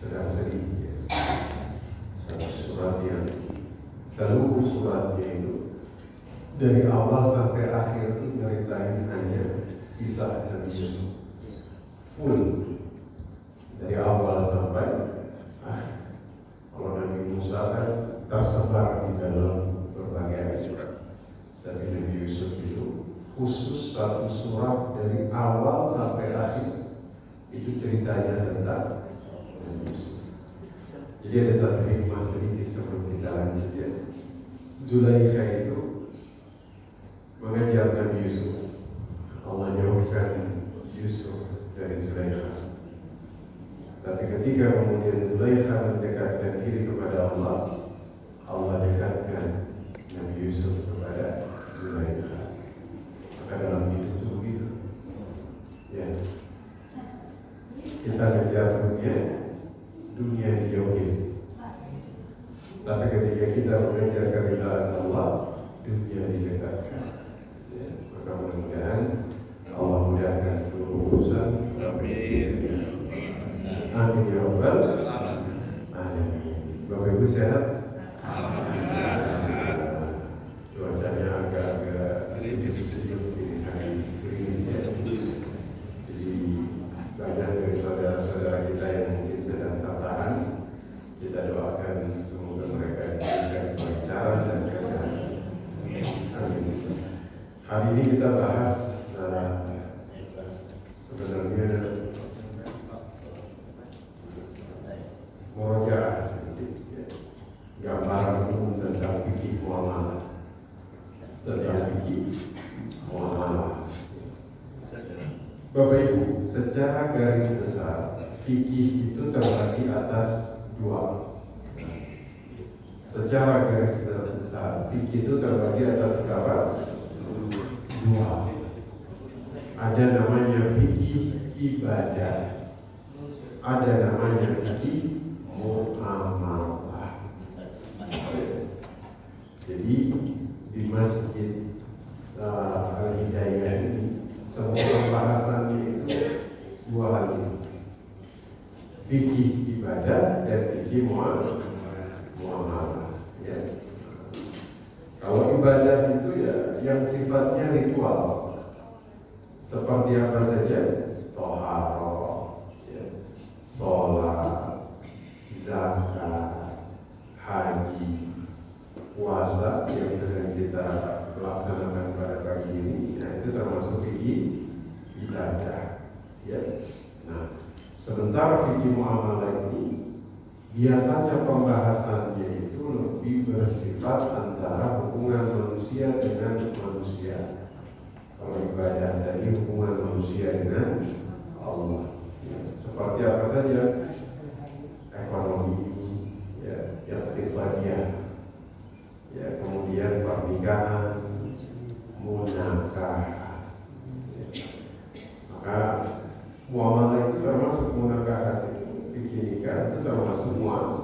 sedang sedih ya. Satu surat yang seluruh suratnya itu dari awal sampai akhir itu nyeritain hanya kisah Nabi Yusuf full dari awal sampai akhir. Kalau Nabi Musa kan tersebar di dalam berbagai surat, tapi Nabi Yusuf itu khusus satu surat dari awal sampai akhir itu ceritanya tentang Nabi Yusuf. Jadi ada satu hikmah sedikit sebelum kita lanjut ya. Zulaikha itu mengejar Nabi Yusuf. Allah jauhkan Yusuf dari Zulaikha. Tapi ketika kemudian Zulaikha mendekatkan diri kepada Allah, Allah dekatkan Nabi Yusuf kepada Zulaikha. Maka dalam hidup itu begitu. Ya. Kita kejar dunia dijauhi. Tapi ketika kita mengejar keridhaan Allah, dunia didekatkan. Ya. Maka mudah-mudahan Allah mudahkan seluruh urusan. Amin. Amin ya Rabbal Alamin. Bapak Ibu sehat? Alhamdulillah. Cuacanya agak-agak sedikit di hari gerimis ya. Jadi banyak dari saudara-saudara kita yang mungkin sedang tertahan, kita doakan semoga mereka diberikan kelancaran dan kesehatan. Amin. Hari ini kita bahas sebenarnya murojaah sedikit ya. Gambaran umum tentang fikih muamalah. Tentang fikih muamalah. Bapak Ibu, secara garis besar fikih itu terbagi atas dua. Secara garis besar fikih itu terbagi atas berapa? Dua. Ada namanya fikih ibadah, ada namanya fikih muamalah. Jadi di Masjid Al-Hidayah ini semua pembahasannya itu dua hal ini, fikih ibadah dan fikih muamalah. Ya. Kalau ibadah itu ya yang sifatnya ritual, seperti apa saja, thaharah, ya, sholat, zakat, haji, puasa yang sedang kita laksanakan pada pagi ini, nah itu termasuk fikih ibadah. Ya. Nah, sementara fikih muamalah ini biasanya pembahasannya itu lebih bersifat antara hubungan manusia dengan manusia. Kalau ibadah tadi hubungan manusia dengan Allah. Ya. Seperti apa saja? Ekonomi, ya, yang Islamiyah. Ya, kemudian pernikahan, munakah. Ya. Maka muamalah itu termasuk munakah, bikin nikah itu termasuk muamalah.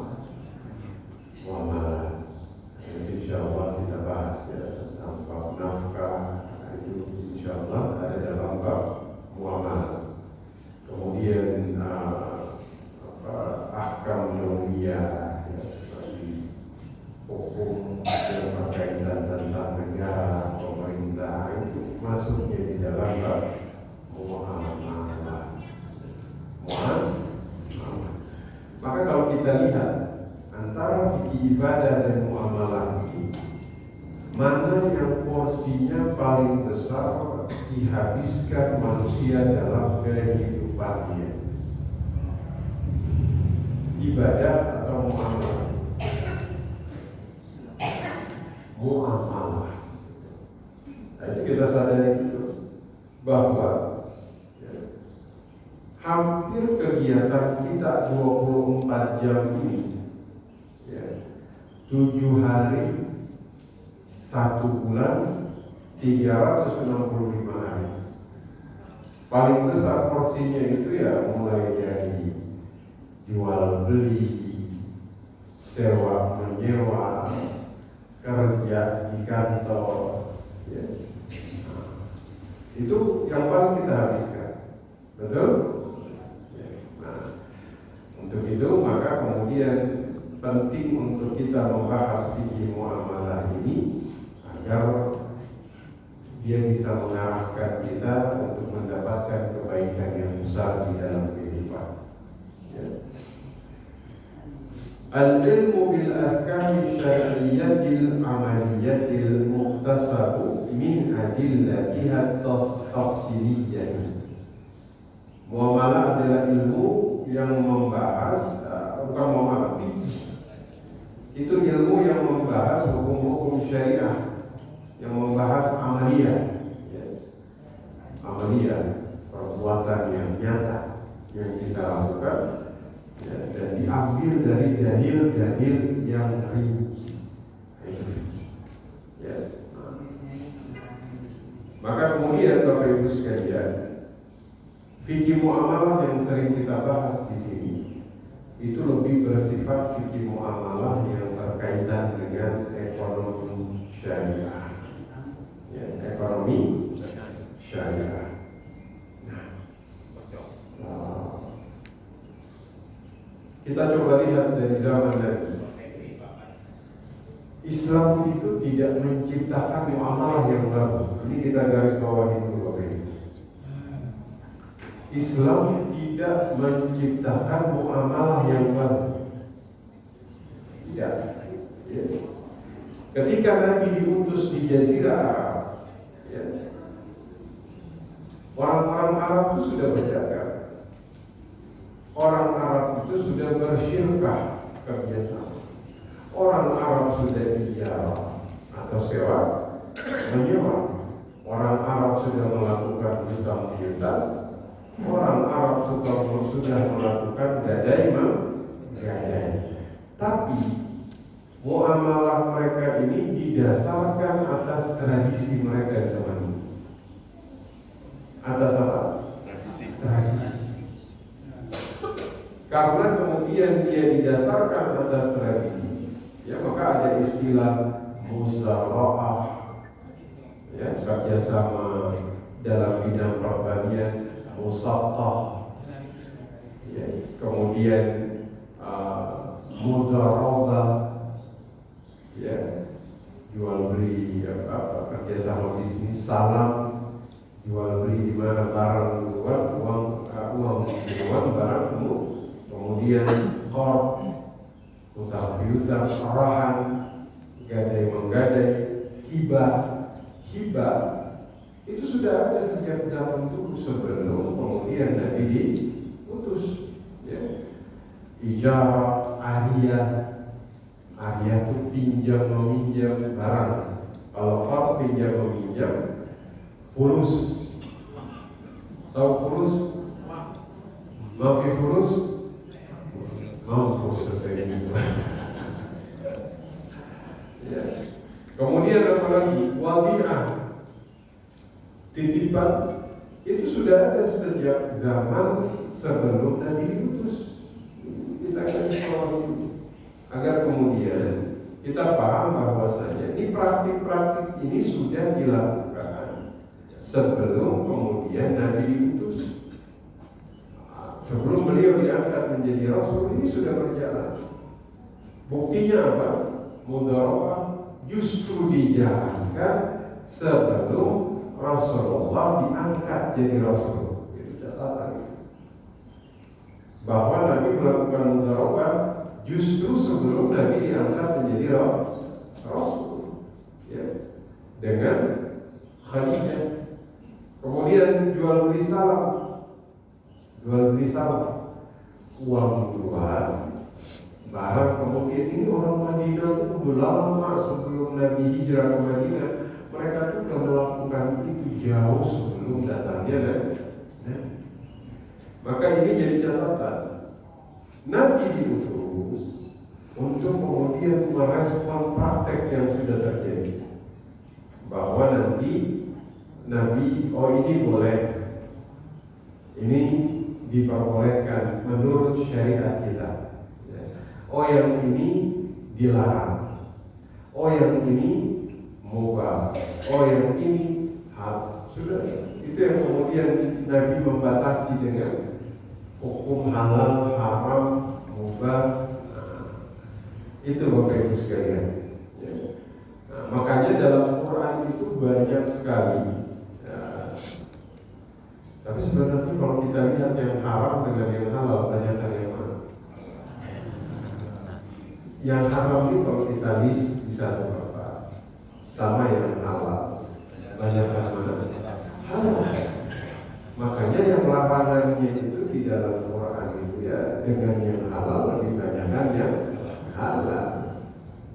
Jadi insyaallah kita bahas ya tentang bab nafkah, itu insyaallah ada dalam bab muamalah. Kemudian ahkam yaumiyah ya, seperti hukum yang berkaitan tentang negara, pemerintah, itu masuknya di dalam bab muamalah. Maka kalau kita lihat antara fikih ibadah dan muamalah ini, mana yang porsinya paling besar dihabiskan manusia dalam kehidupannya? Ibadah atau muamalah? Muamalah. Nah, itu kita sadari itu bahwa hampir kegiatan kita 24 jam ini ya, 7 hari 1 bulan 365 hari. Paling besar porsinya itu ya mulai dari jual beli, sewa menyewa, kerja di kantor ya. Nah, itu yang paling kita habiskan. Betul? Untuk itu kemudian penting untuk kita membahas fikih muamalah ini agar dia bisa mengarahkan kita untuk mendapatkan kebaikan yang besar di dalam kehidupan. Ya. Al-ilmu bil ahkam syar'iyyatil amaliyatil muqtasabu min adillatiha tafsiliyyah. Muamalah adalah ilmu yang membahas bukan muamalah fikih. Itu ilmu yang membahas hukum-hukum syariah, yang membahas amaliyah, ya. Amaliyah, perbuatan yang nyata yang kita lakukan, ya, dan diambil dari dalil-dalil yang rinci. Ya. Maka kemudian Bapak Ibu sekalian, fikih muamalah yang sering kita bahas di sini itu lebih bersifat fikih muamalah yang berkaitan dengan ekonomi syariah. Ya, ekonomi syariah. Kita coba lihat dari zaman Nabi. Islam itu tidak menciptakan muamalah yang baru. Ini kita garis bawahi dulu, Bapak Ibu. Islam tidak menciptakan muamalah yang baru. Tidak. Ya. Ketika Nabi diutus di Jazirah Arab, ya, orang-orang Arab itu sudah berdagang. Orang Arab itu sudah bersyirkah kerjasama. Orang Arab sudah ijarah atau sewa menyewa. Orang Arab sudah melakukan hutang piutang. Orang Arab sudah melakukan gadai menggadai. Tapi muamalah mereka ini didasarkan atas tradisi mereka zaman ini. Atas apa? Tradisi. Karena kemudian dia didasarkan atas tradisi, ya, maka ada istilah muzara'ah, ya, kerjasama dalam bidang pertanian, musattah, ya, kemudian mudarabah, ya, jual beli, kerjasama bisnis, salam, jual beli di mana barang keluar, uang keluar, barang keluar, kemudian qard, hutang piutang, arahan, gadai menggadai, hibah itu sudah ada sejak zaman dulu sebelum kemudian Nabi diutus, ya. Ijarah, ariyah itu pinjam meminjam barang. Kalau qard pinjam meminjam, fulus, tahu fulus? Mafi fulus? Mampus seperti itu. Ya. Kemudian apa lagi? Wadi'ah, titipan, itu sudah ada sejak zaman sebelum Nabi diutus. Kita akan agar kemudian kita paham bahwasanya ini praktik-praktik ini sudah dilakukan sebelum kemudian Nabi diutus. Sebelum beliau diangkat menjadi Rasul, ini sudah berjalan. Buktinya apa? Mudarabah justru dijalankan sebelum Rasulullah diangkat jadi Rasul. Itu catatan. Bahwa Nabi melakukan mudarabah justru sebelum Nabi diangkat menjadi Rasul, ya, dengan Khadijah. Kemudian jual beli salam, uang keluar, barang kemudian ini orang Madinah itu lama sebelum Nabi hijrah ke Madinah, mereka itu sudah melakukan itu jauh sebelum datangnya Nabi. Maka ini jadi catatan. Nabi diutus untuk kemudian merespon praktek yang sudah terjadi, bahwa nanti Nabi, ini boleh, ini diperbolehkan menurut syariat kita. Yang ini dilarang. Yang ini mubah. Yang ini hal. Sudah. Itu yang kemudian Nabi membatasi dengan hukum halal, haram, mubah. Nah, Itu Bapak Ibu sekalian. Ya. Nah, makanya dalam Quran itu banyak sekali. Ya, tapi sebenarnya kalau kita lihat yang haram dengan yang halal, banyak yang mana? Yang haram itu kalau kita list bisa berapa? Sama yang halal, banyak yang mana? Halal. Makanya yang larangannya itu di dalam Quran itu ya dengan yang halal lebih banyak yang halal.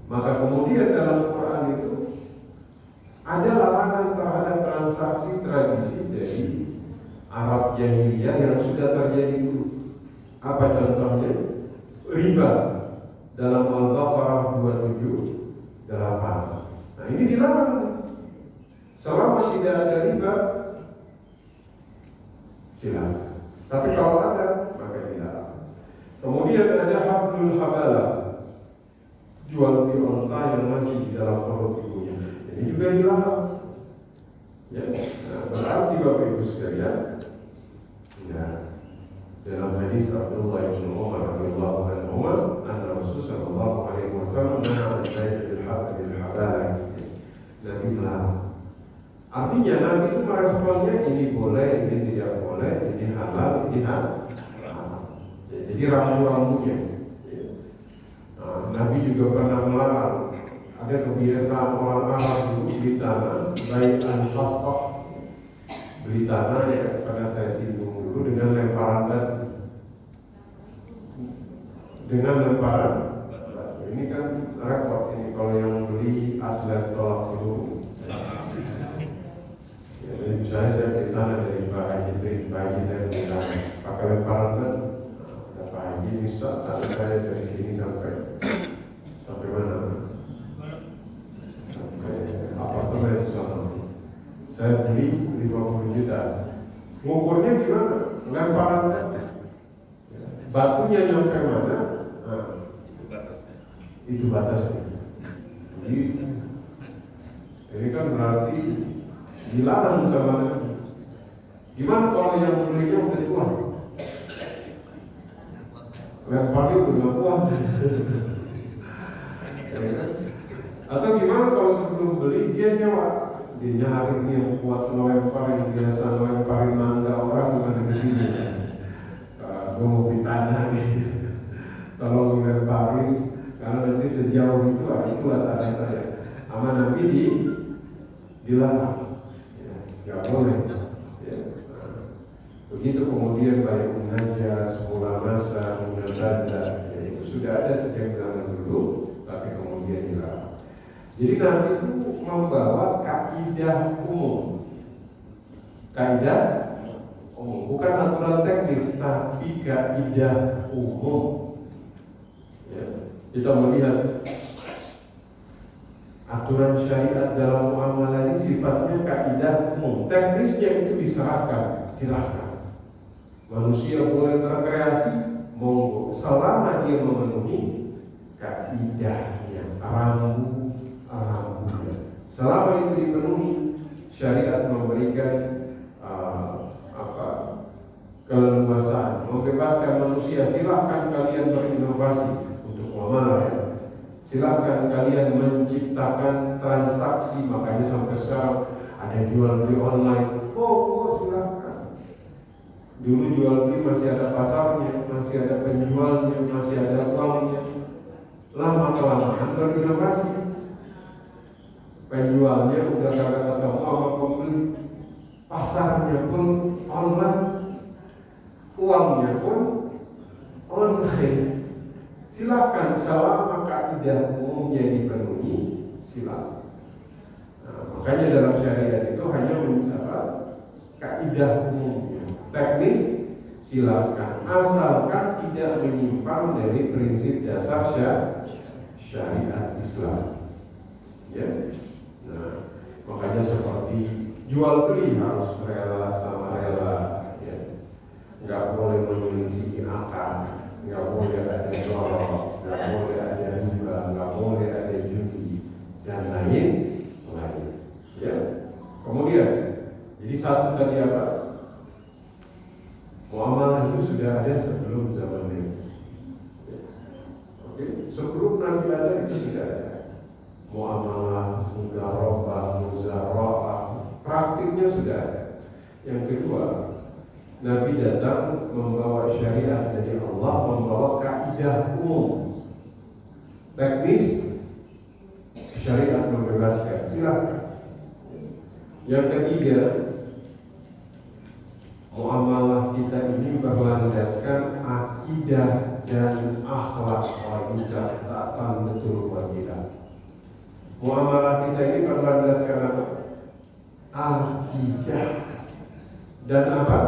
Maka kemudian dalam Quran itu ada larangan terhadap transaksi tradisi dari Arab Jahiliyah yang sudah terjadi dulu. Apa contohnya? Riba dalam Al-Baqarah 278. Nah ini dilarang. Selama tidak ada riba, silakan. Tapi kalau ada, maka dilarang. Kemudian ada hablul habalah, jual beli onta yang masih di dalam perut ibunya. Ini juga dilarang. Ya, nah, berarti Bapak Ibu sekalian, ya, dalam hadis Abdullah bin Umar radhiyallahu anhu, anna Rasulullah sallallahu alaihi wasallam nahaa an bai'il habalah. Nabi melarang. Artinya Nabi itu meresponnya ini boleh, ini tidak boleh, ini halal, ini haram. Jadi rambu-rambunya. Nabi juga pernah melarang. Ada kebiasaan orang Arab dulu beli tanah, baik al-hasaq, beli tanah ya, pada saya singgung dulu dengan lemparan batu. Dengan lemparan batu. Ini kan repot ini kalau yang beli atlet tolak dulu. Ya, jadi misalnya saya beli tanah dari Pak Haji, saya beli tanah pakai lemparan batu. Ada Pak Haji, Ustaz, tanah saya dari sini sampai mana? Apartemen selama ini. Saya beli 50 juta. Ngukurnya gimana? Lemparan batunya nyampe mana? Nah, itu batasnya. Jadi ini kan berarti dilarang sama Nabi. Gimana kalau yang belinya udah tua? Lemparnya udah kuat. Atau gimana kalau sebelum beli dia nyewa, dia nyari yang kuat melempar yang biasa melemparin mangga orang bukan di sini. Gue mau beli tanah nih, tolong melemparin karena nanti sejauh itu itulah tanah saya. Sama Nabi dilarang, ya, nggak boleh. Ya. Begitu kemudian baik najas, mula masa, munazada, ya, itu sudah ada sejak zaman dulu, tapi kemudian dilarang. Jadi Nabi itu membawa kaidah umum, kaidah umum, bukan aturan teknis, tapi kaidah umum. Ya, kita melihat aturan syariat dalam muamalah ini sifatnya kaidah umum. Teknisnya itu diserahkan, silakan. Manusia boleh berkreasi, monggo, selama dia memenuhi kaidahnya, rambu. Selama itu dipenuhi, syariat memberikan keleluasaan, membebaskan manusia. Silahkan kalian berinovasi untuk muamalah ya. Silahkan kalian menciptakan transaksi. Makanya sampai sekarang ada jual beli online. Oh silahkan. Dulu jual beli masih ada pasarnya, masih ada penjualnya, masih ada uangnya. Lama kelamaan berinovasi. Penjualnya udah kagak ketemu sama pembeli, pasarnya pun online, uangnya pun online. Silakan selama kaidah umumnya dipenuhi, silakan. Nah, makanya dalam syariat itu hanya kaidah umumnya. Teknis silakan, asalkan tidak menyimpang dari prinsip dasar syariat Islam. Ya. Nah, makanya seperti jual beli harus rela sama rela, ya. Nggak boleh menyelisih akad, nggak boleh ada dorong, nggak boleh ada riba, nggak boleh ada judi dan lain. Ya. Kemudian, jadi satu tadi apa? Muamalah itu sudah ada sebelum zaman Nabi. Ya. Oke. Sebelum Nabi ada itu sudah ada. Muamalah, mudarabah, muzara'ah, praktiknya sudah ada. Yang kedua, Nabi datang membawa syariat dari Allah, membawa kaidah umum. Teknis, syariat membebaskan. Silakan. Yang ketiga, muamalah kita ini berlandaskan akidah dan akhlak wajib taatan betul buat kita. Muamalah kita ini berlandaskan apa? Akidah dan apa?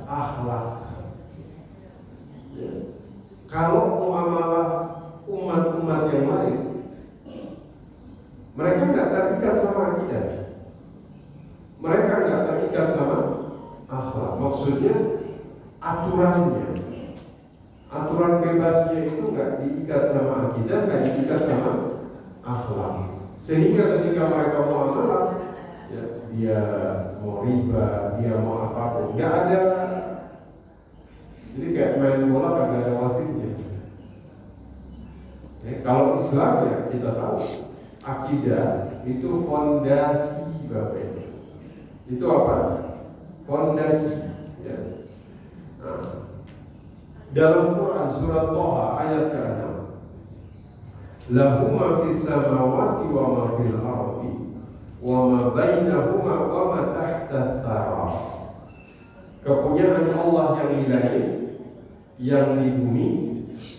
Akhlak. Ya. Kalau muamalah umat-umat yang lain, mereka nggak terikat sama akidah, mereka nggak terikat sama akhlak. Maksudnya aturannya, aturan bebasnya itu nggak diikat sama akidah, nggak diikat sama akhlak. Sehingga ketika mereka muamalah, ya, dia mau riba, dia mau apapun, nggak ada. Jadi kayak main bola nggak ada wasitnya. Kalau Islamnya kita tahu, akidah itu fondasi Bapak. Itu apa? Fondasi. Ya. Nah, dalam Quran surat Thaha ayat ke-6, lahu ma fis samawati wa ma fil ardi wa ma bainahuma wa ma tahta thara. Kepunyaan Allah yang di langit, yang di bumi,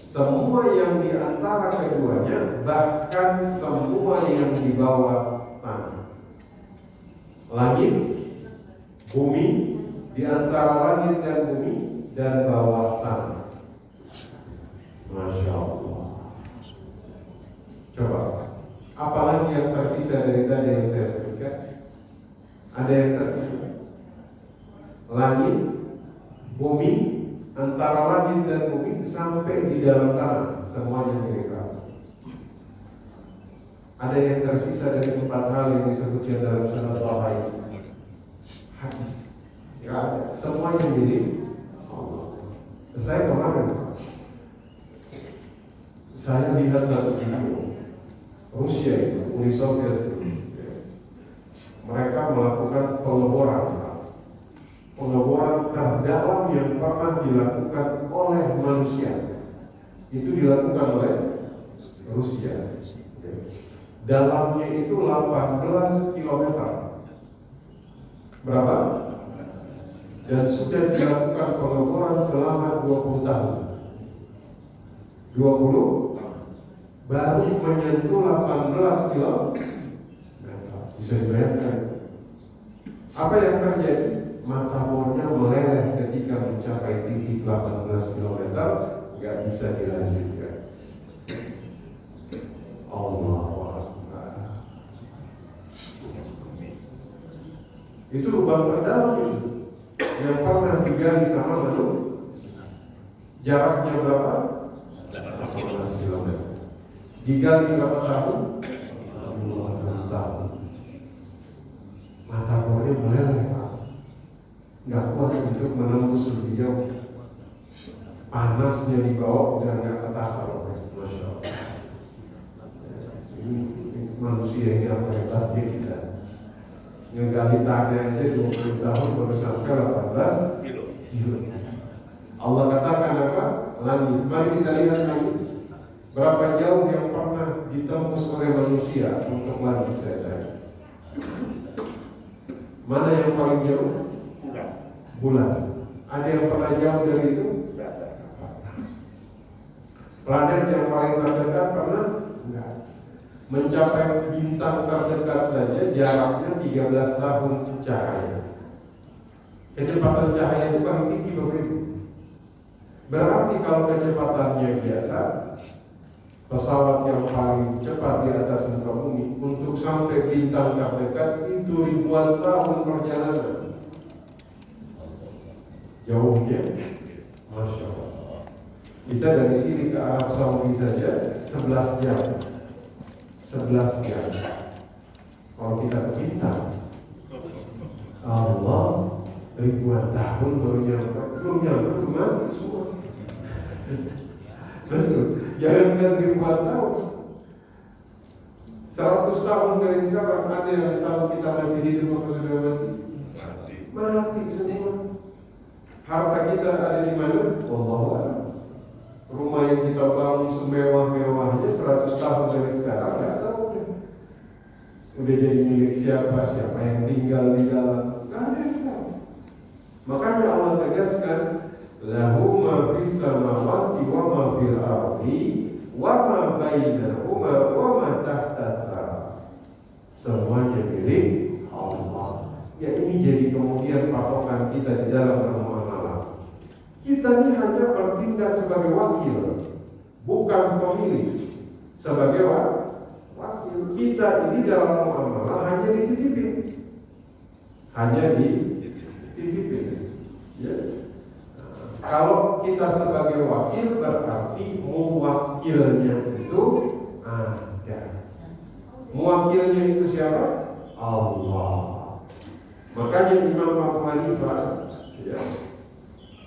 semua yang di antara keduanya, bahkan semua yang di bawah tanah. Langit, bumi, di antara langit dan bumi, dan bawah tanah. Masya Allah. Coba, apalagi yang tersisa dari tadi yang saya sebutkan? Ada yang tersisa? Langit, bumi, antara langit dan bumi sampai di dalam tanah, semuanya milik Allah. Ada yang tersisa dari 4 hal yang disebutkan dalam surat Thaha ini? Hadis. Ya ada, semuanya milik Allah. Saya kemarin saya lihat satu video Rusia itu, Uni Soviet itu, mereka melakukan pengeboran terdalam yang pernah dilakukan oleh manusia. Itu dilakukan oleh Rusia. Dalamnya itu 18 km. Berapa? Dan sudah dilakukan pengeboran selama 20 tahun. 20 baru menyentuh 18 km. Bisa dibayangkan apa yang terjadi? Mataharinya meleleh ketika mencapai titik 18 km, nggak bisa dilanjutkan. Allahu Akbar. Itu lubang terdalam itu yang pernah digali sama manusia. Jaraknya berapa? 18 km. Digali berapa tahun? 50 tahun. Mataharinya meleleh, nggak kuat untuk menembus lebih jauh. Panasnya di bawah udah nggak ketakar. Masya Allah. Ini manusia ini apa hebatnya kita. Ngegali tanah aja 20 tahun baru sampai 18 kilo. Allah katakan apa? Langit. Mari kita lihat langit. Berapa jauh yang pernah ditembus oleh manusia untuk langit saya tanya. Mana yang paling jauh? Bulan. Ada yang pernah jauh dari itu? Planet yang paling terdekat pernah? Enggak. Mencapai bintang terdekat saja jaraknya 13 tahun cahaya. Kecepatan cahaya itu paling tinggi Bapak Ibu. Berarti kalau kecepatannya biasa, pesawat yang paling cepat di atas muka bumi untuk sampai bintang terdekat itu ribuan tahun perjalanan. Jauhnya, Masya Allah. Kita dari sini ke Arab Saudi saja 11 jam. 11 jam. Kalau kita ke bintang, Allah, ribuan tahun belum nyampe semua. Betul. Jangankan ribuan tahun, 100 tahun dari sekarang ada yang tahu kita masih hidup atau sudah mati? Mati semua. Harta kita ada di mana? Wallahu a'lam. Rumah yang kita bangun semewah-mewahnya 100 tahun dari sekarang nggak tahu deh. Udah jadi milik siapa yang tinggal di dalam, nggak ada yang tahu. Makanya Allah tegaskan, lahu ma fis samawati wa ma fil ardi wa ma bainahuma wa ma tahta tsara. Semuanya milik Allah. Ya ini jadi kemudian patokan kita di dalam bermuamalah. Kita ini hanya bertindak sebagai wakil, bukan pemilik. Sebagai wakil, kita ini dalam muamalah hanya dititipin, ya. Kalau kita sebagai wakil berarti muwakilnya itu ada. Muwakilnya itu siapa? Allah. Makanya Imam Abu Hanifah, ya,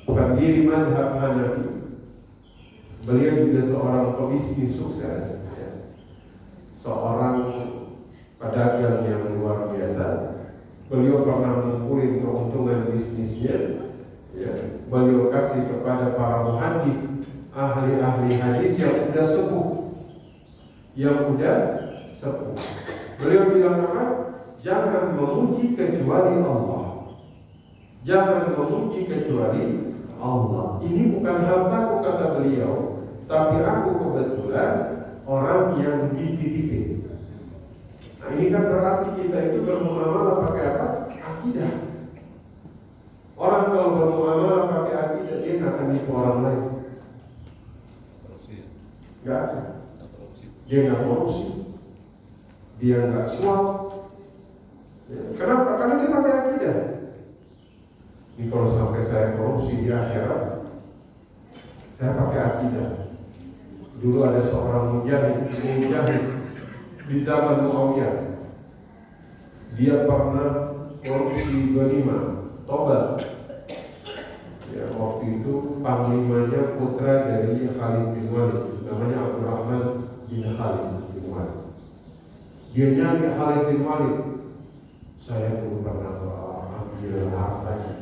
pendiri mazhab Hanafi, beliau juga seorang pebisnis sukses, ya. Seorang pedagang yang luar biasa. Beliau pernah mengumpulkan keuntungan bisnisnya, ya. Beliau kasih kepada para muhadits, ahli-ahli hadis yang sudah sepuh. Beliau bilang apa? Jangan memuji kecuali Allah. Jangan memuji kecuali Allah. Ini bukan hartaku kata beliau, tapi aku kebetulan orang yang dititipin. Nah ini kan berarti kita itu bermuamalah pakai apa? Akidah. Orang kalau bermuamalah pakai akidah, dia nggak akan nipu orang lain. Nggak ada. Dia nggak korupsi. Dia nggak suap. Ya. Kenapa? Karena dia pakai akidah. Ini kalau sampai saya korupsi di akhirat, saya pakai akidah. Dulu ada seorang mujahid di zaman Muawiyah. Dia pernah korupsi ghanimah, tobat. Ya, waktu itu panglimanya putra dari Khalid bin Walid, namanya Abdurrahman bin Khalid bin Walid. Dia nyari Khalid bin Walid. Saya dulu pernah ambil hartanya.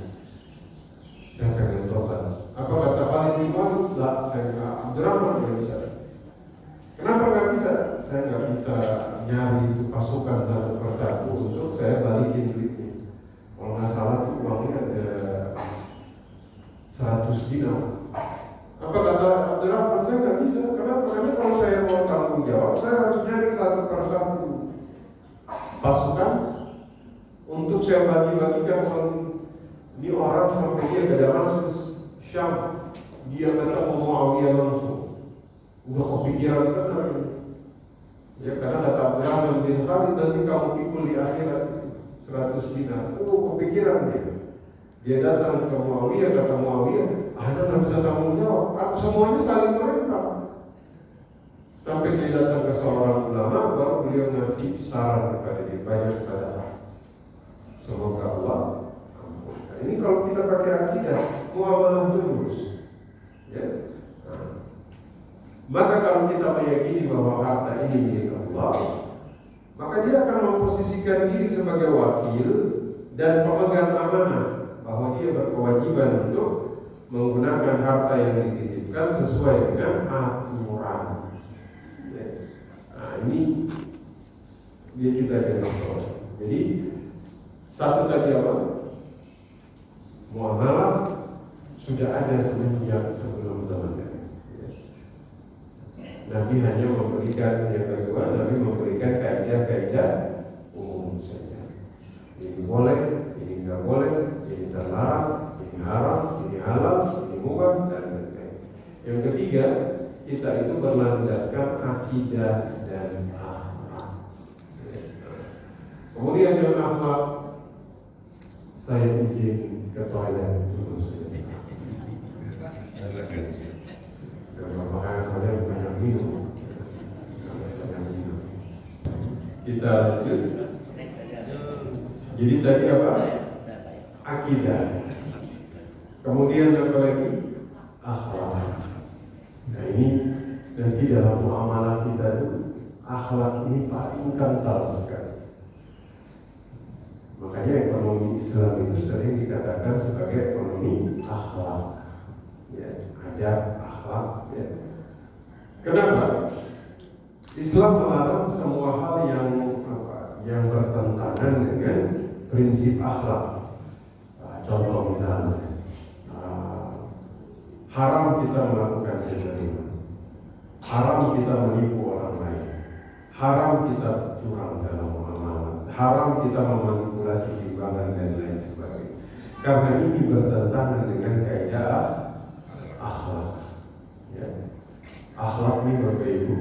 Saya pengen tobat. Apa kata Khalid bin Walid? Lah, saya Abdurrahman nggak bisa. Kenapa nggak bisa? Saya nggak bisa nyari itu pasukan satu persatu untuk saya balikin duitnya. Kalau nggak salah tuh uangnya ada 100 dinar. Apa kata Abdurrahman? Saya nggak bisa. Kenapa? Karena kalau saya mau tanggung jawab, saya harus nyari satu persatu pasukan untuk saya bagi-bagikan. Ini orang sampai dia ke Damaskus, Syam, dia ketemu Muawiyah langsung. Udah kepikiran benar ini. Ya karena kata Abdurrahman bin Khalid, nanti kamu pikul di akhirat 100 dinar. Kepikiran dia. Dia datang ke Muawiyah, kata Muawiyah, Anda nggak bisa tanggung jawab. Semuanya saling melempar. Sampai dia datang ke seorang ulama, baru beliau ngasih saran kepada dia, banyak sedekah. Semoga Allah ampunkan. Ini kalau kita pakai akidah, muamalah terus, ya. Maka kalau kita meyakini bahwa harta ini milik Allah, maka dia akan memposisikan diri sebagai wakil dan pemegang amanah, bahwa dia berkewajiban untuk menggunakan harta yang dititipkan sesuai dengan aturan. Nah ini dia kita garis. Jadi satu tadi apa? Muamalah sudah ada semenjak sebelum zaman Nabi. Nabi hanya memberikan yang kedua, Nabi memberikan kaidah-kaidah umum saja. Ini boleh, ini nggak boleh, ini terlarang, ini haram, ini halal, ini mubah dan lain-lain. Yang ketiga, kita itu berlandaskan akidah dan akhlak. Kemudian yang akhlak, saya izin ke toilet dulu. Karena makanya kalian banyak minum. Kita lanjut. Jadi tadi apa? Akidah. Kemudian apa lagi? Akhlak. Nah ini nanti dalam muamalah kita itu akhlak ini paling kental sekali. Makanya ekonomi Islam itu sering dikatakan sebagai ekonomi akhlak. Ya, adab akhlak. Ya. Kenapa? Islam melarang semua hal yang bertentangan dengan prinsip akhlak. Contoh misalnya, haram kita melakukan kezaliman, haram kita menipu orang lain, haram kita curang dalam muamalah, haram kita memanipulasi timbangan dan lain sebagainya. Karena ini bertentangan dengan kaidah akhlak. Ya. Akhlak ini Bapak Ibu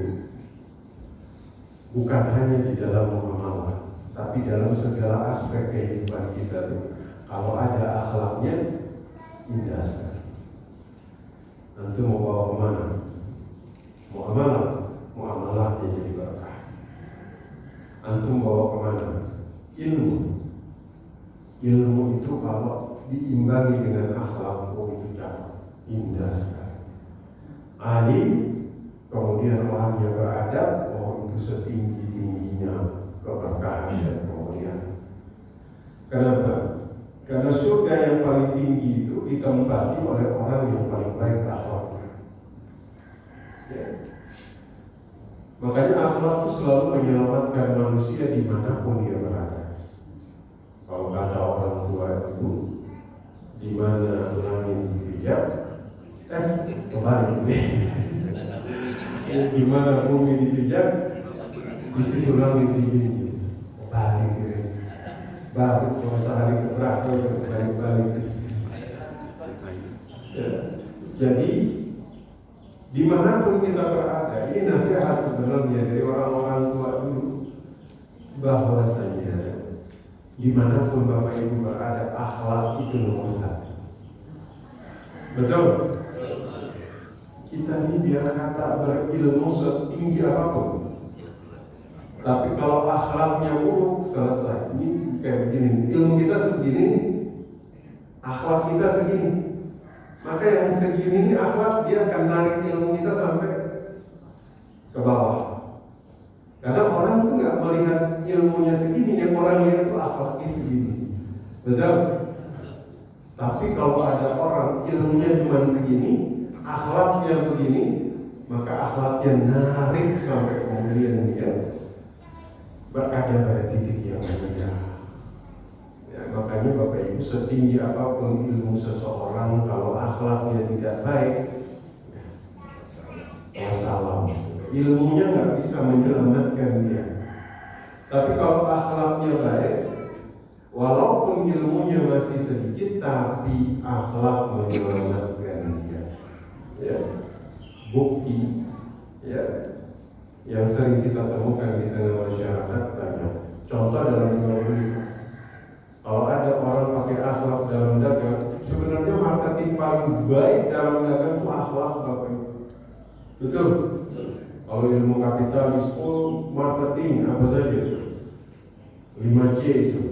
bukan hanya di dalam muamalah, tapi dalam segala aspek kehidupan kita itu. Kalau ada akhlaknya, indah sekali. Nanti mau bawa kemana? Muamalahnya jadi berkah. Antum bawa kemana? Ilmu itu kalau diimbangi dengan akhlak, itu cakep, indah sekali. Alim, kemudian orang yang beradab, itu setinggi-tingginya keberkahan dan kemuliaan. Kenapa? Karena surga yang paling tinggi itu ditempati oleh orang yang paling baik akhlaknya. Ya. Makanya akhlak itu selalu menyelamatkan manusia dimanapun dia berada. Kalau kata orang tua itu, di mana langit dipijak, kembali di mana bumi dipijak, di situ langit dijunjung. Balik. Baru matahari keberapa balik. Ya. Jadi dimanapun kita berada, ini nasihat sebenarnya dari orang-orang tua dulu, bahwasanya dimanapun Bapak Ibu berada, akhlak itu nomor satu. Betul? Kita ini biar kata berilmu setinggi apapun, tapi kalau akhlaknya buruk, selesai. Ini kayak begini, ilmu kita segini, akhlak kita segini. Maka yang segini ini akhlak, dia akan narik ilmu kita sampai ke bawah. Karena orang itu nggak melihat ilmunya segini, yang orang lihat itu akhlaknya segini. Betul? Tapi kalau ada orang ilmunya cuma segini, akhlaknya begini, maka akhlaknya narik sampai kemudian dia berada pada titik yang berbeda. Ya, makanya Bapak Ibu, setinggi apapun ilmu seseorang, kalau akhlaknya tidak baik, masalah. Ilmunya nggak bisa menyelamatkan dia. Tapi kalau akhlaknya baik, walaupun ilmunya masih sedikit, tapi akhlak menyelamatkan dia. Ya, bukti. Ya. Yang sering kita temukan di tengah masyarakat banyak. Contoh dalam jual beli. Kalau ada orang pakai akhlak dalam dagang, sebenarnya marketing paling baik dalam dagang itu akhlak Bapak Ibu. Betul? Kalau ilmu kapitalis, marketing apa saja? 5C itu.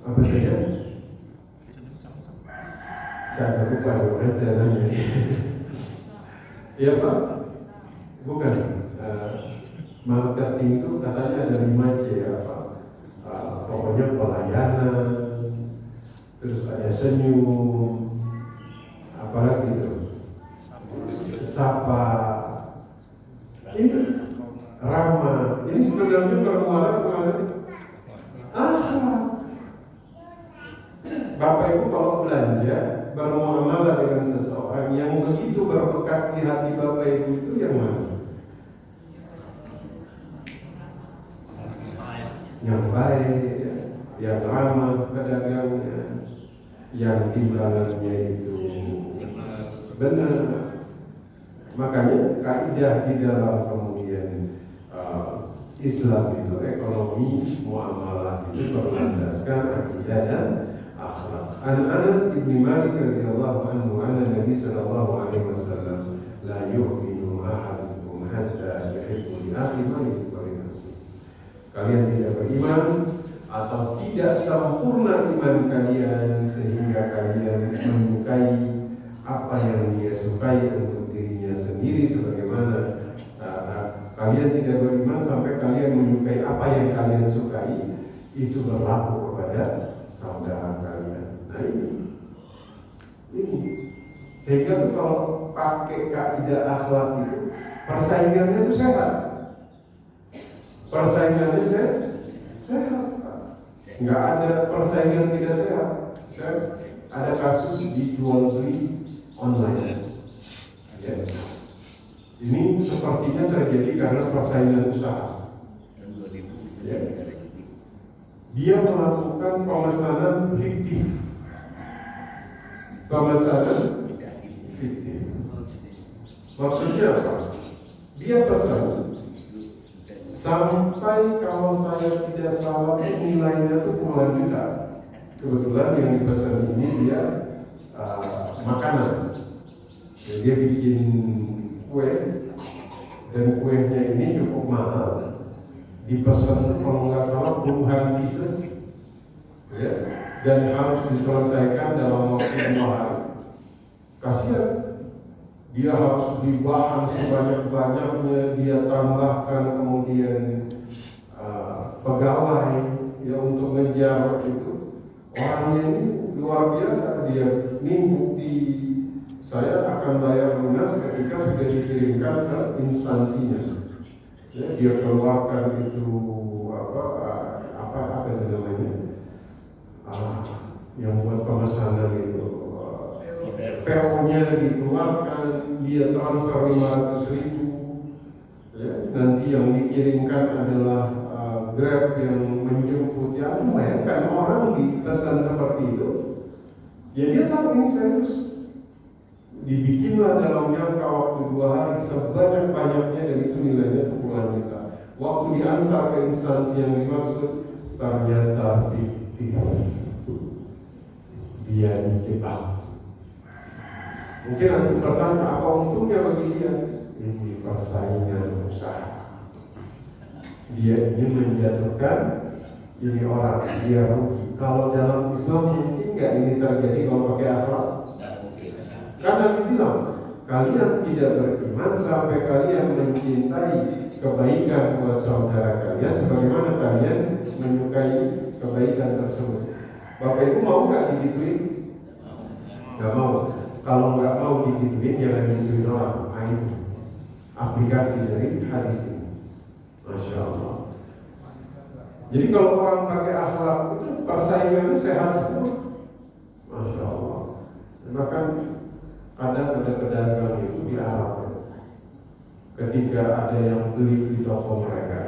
Apa saja? Saya lupa, bukan saya nanya. Iya Pak? Bukan. Marketing itu katanya ada 5C apa? Pokoknya pelayanan, terus ada senyum, apalagi itu, sapa, ini ramah. Ini sebenarnya bermuara kepada akhlak. Bapak Ibu kalau belanja, bermuamalah dengan seseorang yang begitu berbekas di hati Bapak Ibu itu yang mana? Yang baik, yang ramah pedagangnya, yang timbangannya itu benar. Makanya kaidah di dalam kemudian Islam itu, ekonomi muamalah itu berlandaskan akidah dan akhlak. An Anas bin Malik radhiyallahu anhu anna Nabi sallallahu alaihi wasallam la yu'minu ahadukum hatta yuhibbu li akhihi ma yuhibbu li nafsihi. Kalian tidak beriman atau tidak sempurna iman kalian sehingga kalian menyukai apa yang dia sukai untuk dirinya sendiri sebagaimana kalian tidak beriman sampai kalian menyukai apa yang kalian sukai, itu berlaku kepada saudara kalian. Nah ini. Sehingga tuh kalau pakai kaidah akhlak itu, persaingannya itu sehat. Persaingannya sehat. Nggak ada persaingan tidak sehat. Ada kasus di jual beli online. Ya. Ini sepertinya terjadi karena persaingan usaha. Ya. Dia melakukan pemesanan fiktif. Maksudnya apa? Dia pesan sampai kalau saya tidak salah nilainya itu puluhan juta. Kebetulan yang dipesan ini dia makanan. Jadi dia bikin kue dan kuenya ini cukup mahal. Dipesan kalau nggak salah puluhan pieces, ya, dan harus diselesaikan dalam waktu 2 hari. Kasihan, dia harus beli bahan sebanyak-banyaknya, dia tambahkan kemudian pegawai ya untuk ngejar itu. Orangnya ini luar biasa, dia bukti saya akan bayar lunas ketika sudah dikirimkan ke instansinya. Ya, dia keluarkan itu apa namanya yang buat pemesanan itu PO-nya dikeluarkan, dia transfer 500.000. Ya, nanti yang dikirimkan adalah Grab yang menjemput. Ya, bayangkan orang dipesan seperti itu. Ya dia tahu ini serius. Dibikinlah dalam jangka waktu 2 hari sebanyak-banyaknya dan itu nilainya puluhan juta. Waktu diantar ke instansi yang dimaksud ternyata fiktif. Dia dijebak. Mungkin nanti bertanya apa untungnya bagi dia? Ini persaingan usaha. Dia ingin menjatuhkan ini orang, dia rugi. Kalau dalam Islam mungkin nggak ini terjadi kalau pakai akhlak? Karena dibilang kalian tidak beriman sampai kalian mencintai kebaikan buat saudara kalian sebagaimana kalian menyukai kebaikan tersebut. Bapak Ibu mau nggak digituin? Nggak mau. Kalau nggak mau digituin, jangan digituin orang. Itu aplikasi dari hadis ini. Masya Allah. Jadi kalau orang pakai akhlak itu persaingannya sehat semua. Masya Allah. Bahkan kadang ada pedagang itu di Arab. Ketika ada yang beli di toko mereka,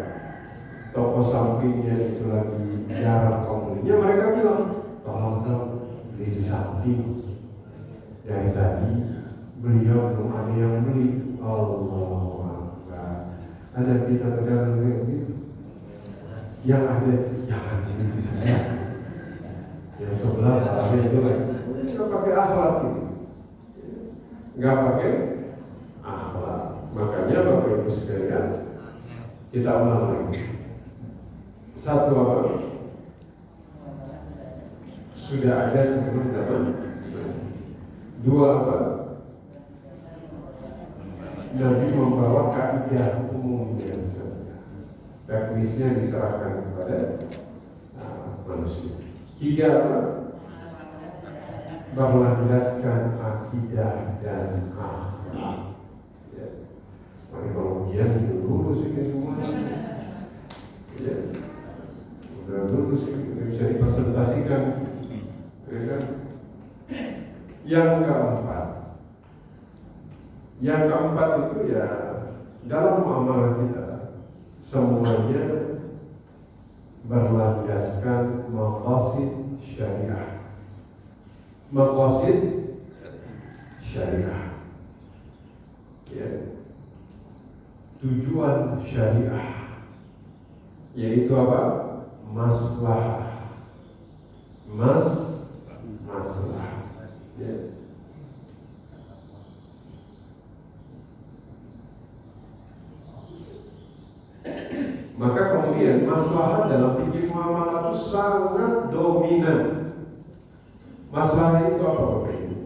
toko sampingnya itu lagi jarang pembelinya, mereka bilang, tolong dong beli di samping. Dari tadi beliau belum ada yang beli. Allah Akbar. Ada kita pedagang gitu. Yang ada jangan beli di sini. Yang sebelah ada itu lagi. Nggak pakai akhlak gitu. Nggak pakai akhlak. Makanya Bapak Ibu sekalian, kita ulang lagi. Satu apa? Sudah ada sebelum zaman. 2 apa? Nabi membawa kaidah umum biasa. Teknisnya diserahkan kepada manusia. 3 apa? Melandaskan akidah dan akhlak. Ya. Mari kalau ujian lulus ini semua. Ya. Udah lulus ini bisa dipresentasikan. Ya kan? Yang keempat itu ya dalam muamalah kita semuanya berlandaskan maqasid syariah. Maqasid syariah. Ya. Tujuan syariah yaitu apa? Maslahah. Maslahah. Ya. Maka kemudian maslahat dalam fikih muamalah itu sangat dominan. Maslahat itu apa Bapak Ibu?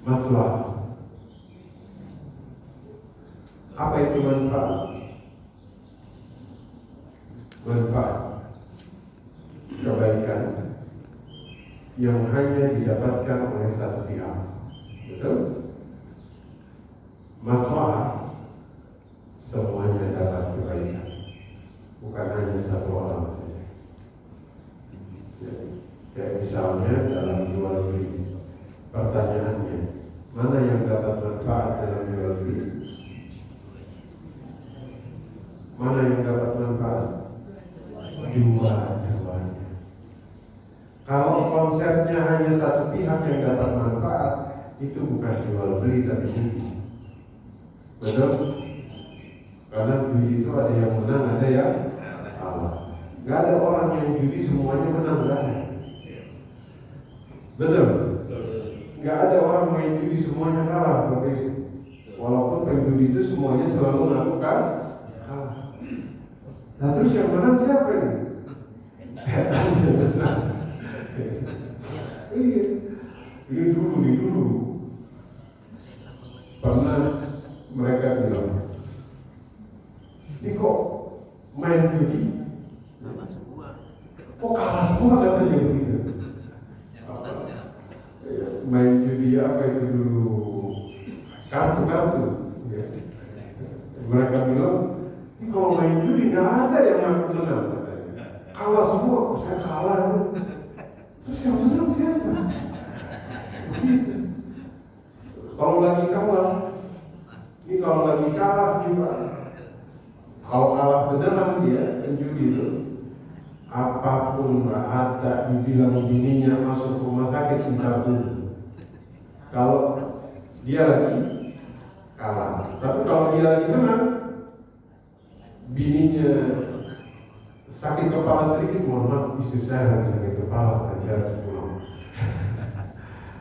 maslahat. Apa itu manfaat? Manfaat kebaikan yang hanya didapatkan oleh satu pihak, betul? Maslahat semuanya dapat kebaikan, bukan hanya satu orang saja. Kayak misalnya dalam jual beli, pertanyaannya, mana yang dapat manfaat dalam jual beli? Mana yang dapat manfaat? Dua-duanya. Kalau konsepnya hanya satu pihak yang dapat manfaat, itu bukan jual beli tapi judi. Betul? Karena judi itu ada yang menang, ada yang kalah. Gak ada orang yang judi semuanya menang, gak ada. Betul? Gak ada orang main judi semuanya kalah. Walaupun penjudi itu semuanya selalu melakukan kalah. Nah terus yang menang siapa nih? Setan. Iya. Ini dulu pernah mereka bilang, ini kok main judi? Kok kalah semua katanya begitu? Main judi apa itu dulu? Kartu. Ya. Mereka bilang, ini kalau main judi nggak ada yang menang katanya. Kalah semua, saya kalah. Terus yang menang siapa? Kalau lagi kalah, ini kalau lagi kalah gimana? Kalau kalah beneran dia penjudi itu, apapun nggak ada dibilang bininya masuk rumah sakit minta dulu. Kalau dia lagi kalah, tapi kalau dia lagi menang, bininya sakit kepala sedikit, mohon maaf istri saya lagi sakit kepala, aja pulang.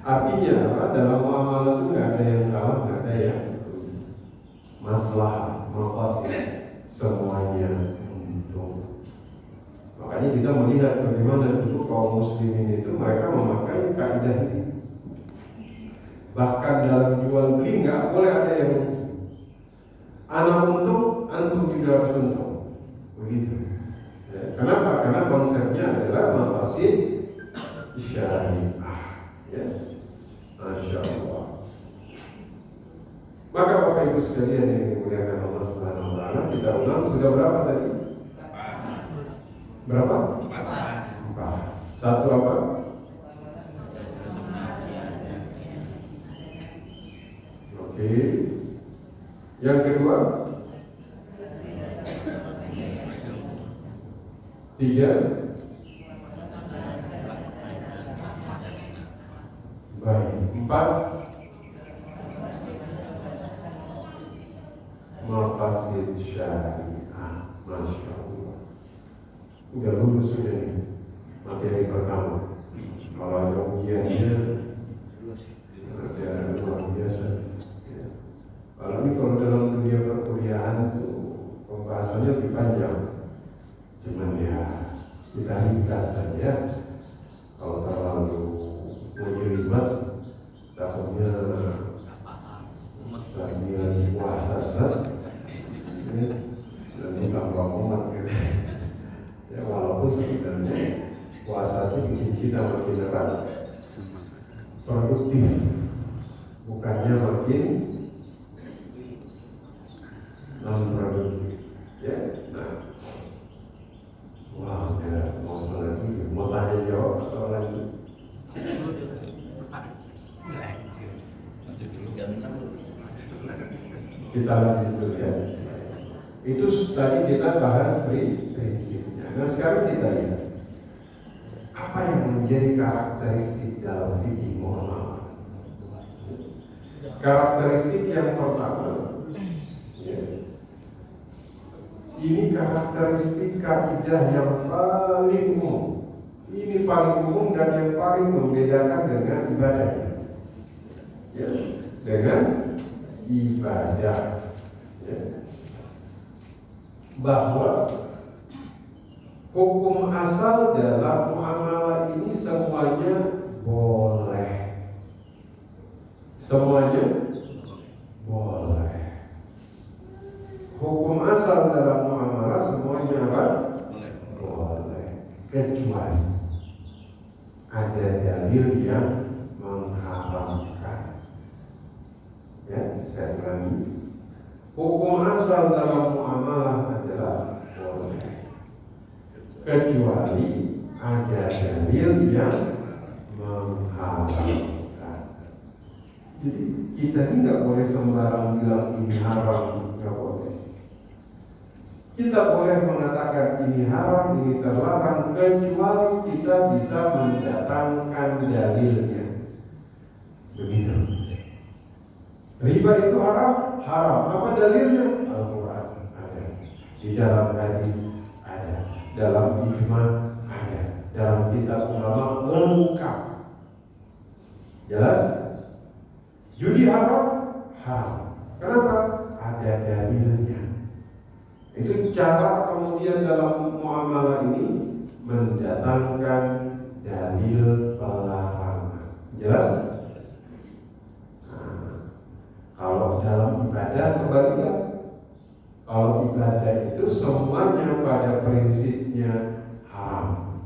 Artinya apa? Dalam muamalah itu nggak ada yang kalah, nggak ada yang masalah, mafasid, semuanya untung. Makanya kita melihat bagaimana dulu kaum muslimin itu mereka memakai kaidah ini. Bahkan dalam jual beli nggak boleh ada yang untung. Anak untung, antum juga harus untung. Begitu. Ya, kenapa? Karena konsepnya adalah mafasid syariah. Ya. Masya Allah. Maka Bapak Ibu sekalian yang dimuliakan Allah Subhanahu wa taala, kita ulang sudah berapa tadi? Berapa? 4. Satu apa? Oke. Yang kedua? 3. Baik. 4. Mafasid syariah. Masya Allah. Udah lulus sudah nih materi pertama. Kalau ada ujiannya ada luar biasa. Ya. Kalau dalam dunia perkuliahan itu pembahasannya lebih panjang. Cuman ya kita ringkas saja. Kalau terlalu menjelimet, takutnya lagi puasa nanti tambah umat gitu. Ya walaupun sebenarnya puasa itu bikin kita makin erat, produktif, bukannya makin non-produktif. Ya, nah, wah ya mau sholat juga, mau tanya jawab atau lagi? Kita lanjut dulu ya. Itu tadi kita bahas prinsipnya. Nah sekarang kita lihat apa yang menjadi karakteristik dalam fikih muamalah. Karakteristik yang pertama, ya, ini karakteristik kaidah yang paling umum. Ini paling umum dan yang paling membedakan dengan ibadah. Ya, dengan ibadah. Ya. Bahwa hukum asal dalam muamalah ini semuanya boleh. semuanya boleh. Hukum asal dalam muamalah semuanya apa? Boleh. Kecuali ada dalil yang mengharamkan. Ya, saya ulangi. Hukum asal dalam muamalah adalah boleh. Kecuali ada dalil yang mengharamkan. Jadi kita ini nggak boleh sembarang bilang ini haram, nggak boleh. Kita boleh mengatakan ini haram, ini terlarang, kecuali kita bisa mendatangkan dalilnya. Begitu. Riba itu haram, haram. Apa dalilnya? Al-Quran ada, di dalam hadis ada, dalam ijma ada, dalam kitab ulama lengkap. Jelas? Judi haram, haram. Kenapa? Ada dalilnya. Itu cara kemudian dalam muamalah ini mendatangkan dalil pelarangan. Jelas? Nah, kalau dalam ibadah kebalikan. Kalau ibadah itu semuanya pada prinsipnya haram,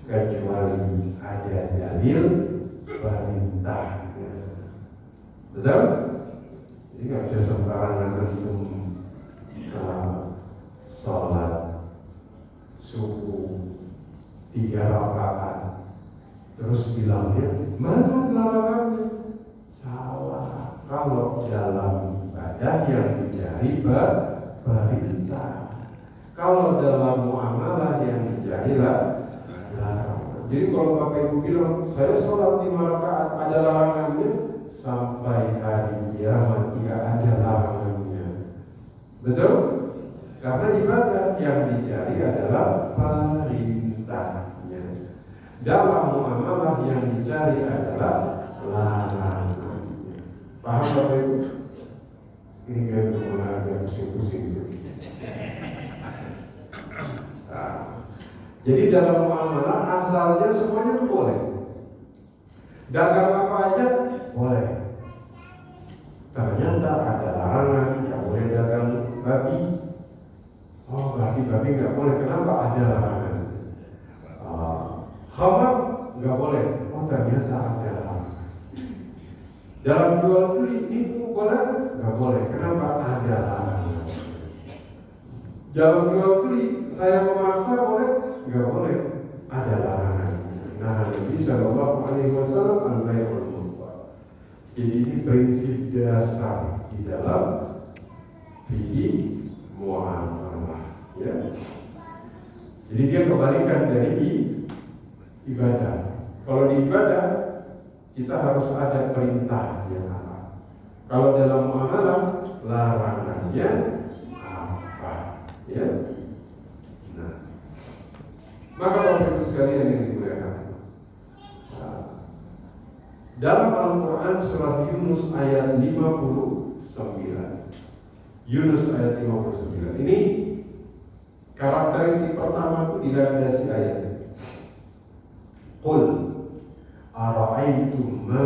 kecuali ada dalil perintahnya. Betul? Jadi nggak bisa sembarangan untuk sholat subuh 3 rakaat terus bilangnya mana larangannya? Salah. Kalau dalam ibadah yang dicari perintah, kalau dalam muamalah yang dicari larangan. Jadi kalau Bapak Ibu bilang saya sholat 5 rakaat ada larangannya, sampai hari kiamat tidak ada larangannya. Betul? Karena ibadah yang dicari adalah perintahnya. Dalam muamalah yang dicari adalah larangannya. Paham Bapak Ibu? Ini kayak mulai agak pusing-pusing. Nah, jadi dalam muamalah asalnya semuanya itu boleh. Dagang apa aja boleh. Ternyata ada larangan, tidak boleh dagang babi. Oh, berarti babi nggak boleh. Kenapa? Ada larangan. Khamar nggak boleh. Oh, ternyata ada larangan. Dalam jual beli nipu boleh? Nggak boleh. Kenapa? Ada larangan. Dalam jual beli saya memaksa boleh? Nggak boleh. Ada larangan. Nah, Nabi Shallallahu Alaihi Wasallam al-bai'ul mutlaq. Jadi ini prinsip dasar di dalam fikih muamalah, ya. Jadi dia kebalikan dari ibadah. Kalau di ibadah kita harus ada perintah yang apa. Kalau dalam muamalah larangannya apa, ya. Nah, maka Bapak Ibu sekalian yang dimuliakan, dalam Al-Quran surah Yunus ayat 59, Yunus ayat 59 ini karakteristik pertama itu dilandasi ayat. Qul ara'aytum ma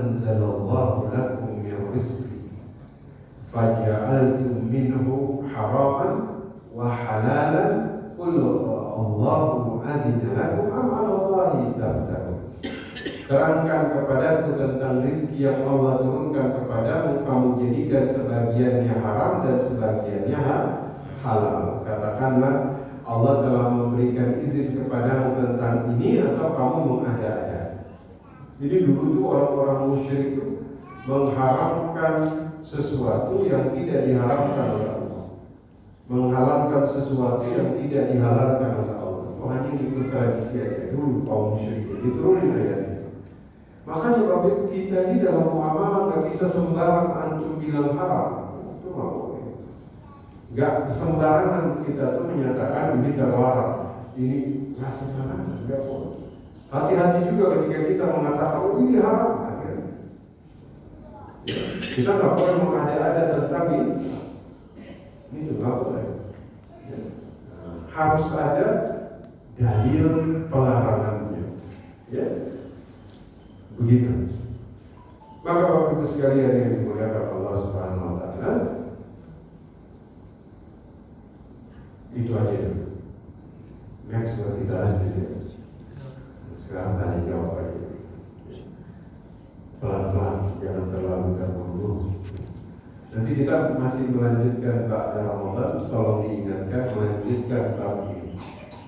anzalallahu lakum min rizqi faja'altum minhu haraman wa halalan qul Allahu adzina lakum am 'ala Allahi taftarun. Terangkan kepadaku tentang rizki yang Allah turunkan kepadamu, kamu jadikan sebagiannya haram dan sebagiannya halal. Katakanlah Allah telah memberikan izin kepadamu tentang ini atau kamu mengada-ada. Jadi dulu itu orang-orang musyrik itu mengharamkan sesuatu yang tidak diharamkan oleh Allah, menghalalkan sesuatu yang tidak dihalalkan oleh Allah. Wah, ini ikut tradisi aja dulu kaum musyrik diturunin ayat. Makanya Bapak Ibu kita ini dalam muamalah nggak bisa sembarang antum bilang haram, itu nggak boleh. Nggak sembarangan kita tuh menyatakan ini terlarang, ini nggak sembarangan, nggak boleh. Hati-hati juga ketika kita mengatakan oh ini haram, kita nggak boleh mengada-ada tentang ini juga nggak boleh. Harus ada dalil pelarangannya, ya. Begitu. Maka Bapak Ibu sekalian yang dimuliakan Allah Subhanahu wa taala, itu aja dulu. Next kita lanjut ya. Sekarang tanya jawab aja. Pelan-pelan, jangan terlalu terburu-buru. Nanti kita masih melanjutkan Pak Ramadan, tolong diingatkan melanjutkan tahun ini.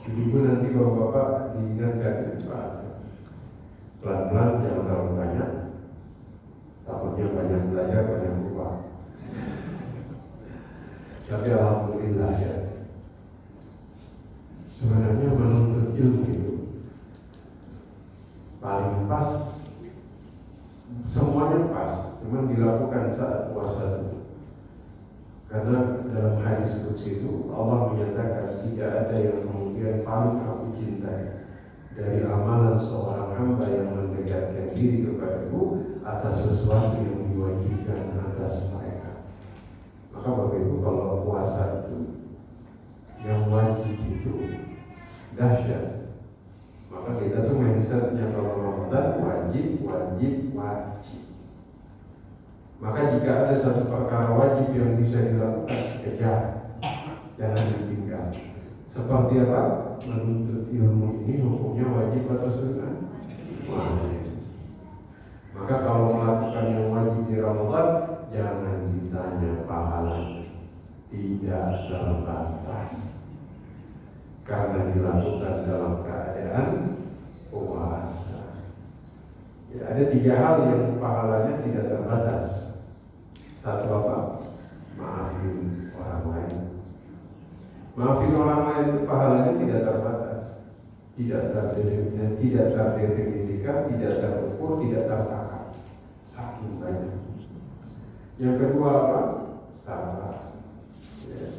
Ibu nanti kalau Bapak diingatkan Pak, pelan-pelan jangan terlalu banyak. Takutnya banyak belajar, banyak lupa. Tapi alhamdulillah ya. Sebenarnya menuntut ilmu itu paling pas, semuanya pas, cuma dilakukan saat puasa itu. Karena dalam hadis qudsi itu Allah menyatakan tidak ada yang kemudian paling aku cintai dari amalan seorang hamba yang mendekatkan diri kepadaku atas sesuatu yang diwajibkan atas mereka. Maka Bapak Ibu, kalau puasa itu yang wajib itu dahsyat, maka kita tuh mindsetnya kalau Ramadan wajib. Maka jika ada satu perkara wajib yang bisa dilakukan, kejar, jangan ditinggal. Seperti apa? Menuntut ilmu ini hukumnya wajib atau sunnah? Wajib. Maka kalau melakukan yang wajib di Ramadan, jangan ditanya pahalanya, tidak terbatas. Karena dilakukan dalam keadaan puasa. Ya, ada 3 hal yang pahalanya tidak terbatas. Satu apa? Maafin orang lain. Maafin orang lain itu pahalanya tidak terbatas, tidak terdefinisikan, tidak terukur, tidak tertata. Saking banyak. Yang kedua apa? Sabar. Ya.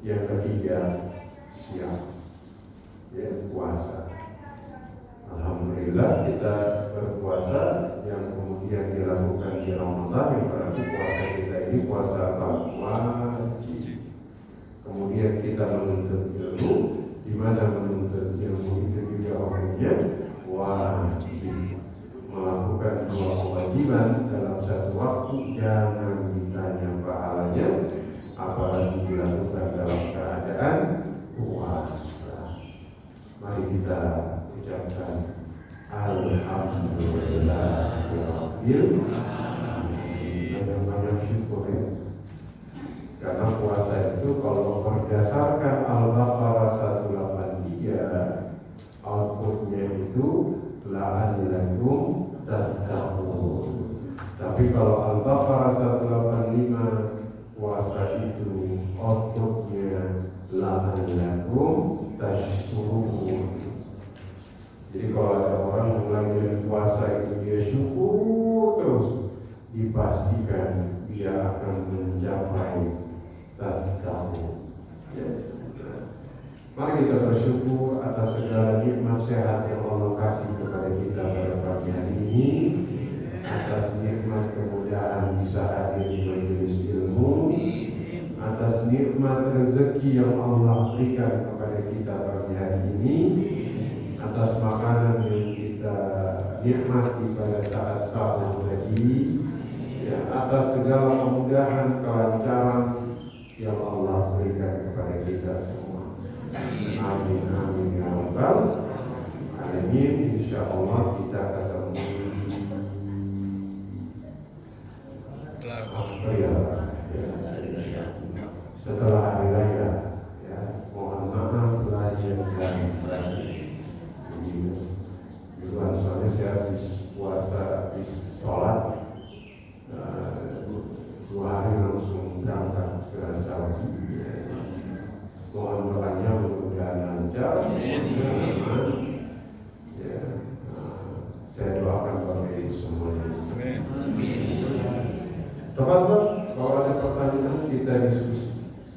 Yang ketiga siap, ya, puasa. Alhamdulillah kita berpuasa yang kemudian dilakukan di Ramadan, yang berarti puasa kita ini puasa apa? Wajib. Kemudian kita menuntut ilmu, di mana menuntut ilmu itu juga orangnya wajib. Melakukan 2 kewajiban dalam satu waktu, jangan ditanya pahalanya, apalagi dilakukan dalam keadaan puasa. Mari kita ucapkan alhamdulillahirabbil alamin. Banyak syukur ya. Karena puasa itu kalau berdasarkan Al-Baqarah 183, outputnya itu la'allakum tattaqun. Tapi kalau Al-Baqarah 185, puasa itu outputnya la'allakum tashkurun. Jadi kalau ada orang mulai puasa itu dia syukur terus, dipastikan dia akan mencapai tattaqun. Ya. Mari kita bersyukur atas segala nikmat sehat yang Allah kasih kepada kita pada pagi hari ini, atas nikmat kemudahan bisa hadir di majelis ilmu, atas nikmat rezeki yang Allah berikan kepada kita pagi hari ini, atas makanan yang kita nikmati pada saat sahur tadi, ya, atas segala kemudahan, kelancaran yang Allah berikan kepada kita semua. Amin amin ya rabbal alamin. Insyaallah kita ketemu setelah hari raya, ya. Mohon maaf lahir dan batin. Duluan soalnya saya habis puasa, habis sholat 2 hari langsung berangkat ke Saudi. Mohon doanya mudah-mudahan lancar. Ya, saya doakan Bapak Ibu semuanya. Teman-teman, kalau ada pertanyaan kita diskusi.